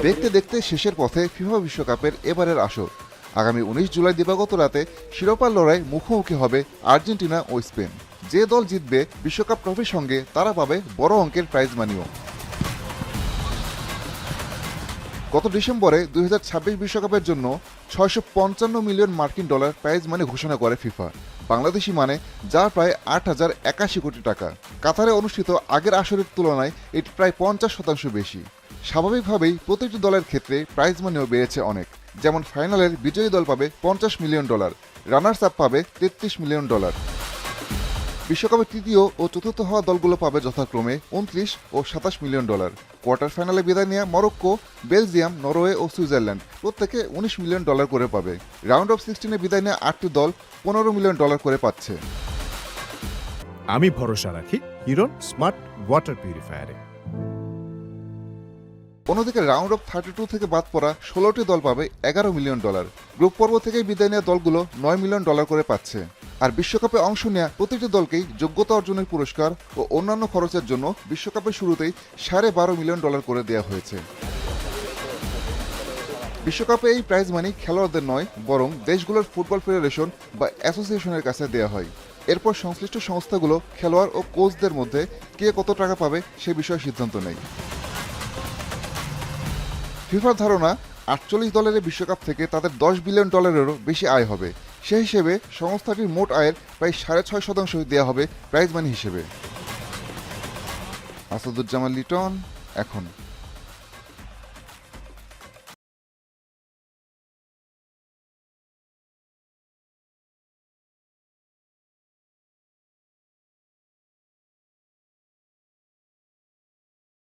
দেখতে দেখতে শেষের পথে ফিফা বিশ্বকাপের এবারের আসর। আগামী 19 জুলাই দিবাগত রাতে শিরোপার লড়াই মুখোমুখি হবে আর্জেন্টিনা ও স্পেন। যে দল জিতবে বিশ্বকাপ ট্রফির সঙ্গে তারা পাবে বড় অঙ্কের প্রাইজ মানিও। গত ডিসেম্বরে 2026 বিশ্বকাপের জন্য 655 মিলিয়ন মার্কিন ডলার প্রাইজ মানি ঘোষণা করে ফিফা, বাংলাদেশি মানে যা প্রায় 8,081 কোটি টাকা। কাতারে অনুষ্ঠিত আগের আসরের তুলনায় এটি প্রায় 50% বেশি। স্বাভাবিকভাবেই প্রতিটি দলের ক্ষেত্রে প্রাইজ মানিও বেড়েছে অনেক। যেমন ফাইনালের বিজয়ী দল পাবে 50 মিলিয়ন ডলার, রানার্স আপ পাবে 33 মিলিয়ন ডলার। বিশ্বকাপের তৃতীয় ও চতুর্থ হওয়া দলগুলো পাবে যথাক্রমে 29 ও 27 মিলিয়ন ডলার। কোয়ার্টার ফাইনালে বিদায় নেওয়া মরক্কো, বেলজিয়াম, নরওয়ে ও সুইজারল্যান্ড প্রত্যেকে 19 মিলিয়ন ডলার করে পাবে। রাউন্ড অফ 16-এ বিদায় নেওয়া 8টি দল 15 মিলিয়ন ডলার করে পাচ্ছে। আমি ভরসা রাখি হিরন স্মার্ট ওয়াটার পিউরিফায়ারে। অন্যদিকে রাউন্ড অফ 32 থেকে বাদ পড়া 16টি দল পাবে 11 মিলিয়ন ডলার। গ্রুপ পর্ব থেকে বিদায় নেওয়া দলগুলো 9 মিলিয়ন ডলার করে পাচ্ছে। আর বিশ্বকাপে অংশ নেওয়া প্রতিটি দলকেই যোগ্যতা অর্জনের পুরস্কার ও অন্যান্য খরচের জন্য বিশ্বকাপের শুরুতেই 12.5 মিলিয়ন ডলার করে দেওয়া হয়েছে। বিশ্বকাপে এই প্রাইজ মানি খেলোয়াড়দের নয়, বরং দেশগুলোর ফুটবল ফেডারেশন বা অ্যাসোসিয়েশনের কাছে দেওয়া হয়। এরপর সংশ্লিষ্ট সংস্থাগুলো খেলোয়াড় ও কোচদের মধ্যে কে কত টাকা পাবে সে বিষয়ে সিদ্ধান্ত নেয়। ফিফার ধারণা 48 দলের এই বিশ্বকাপ থেকে তাদের 10 বিলিয়ন ডলারেরও বেশি আয় হবে। সে হিসেবে সংস্থাটির মোট আয়ের প্রায় 6.5% দেওয়া হবে প্রাইজ মানি হিসেবে। আসাদুজ্জামান লিটন, এখন।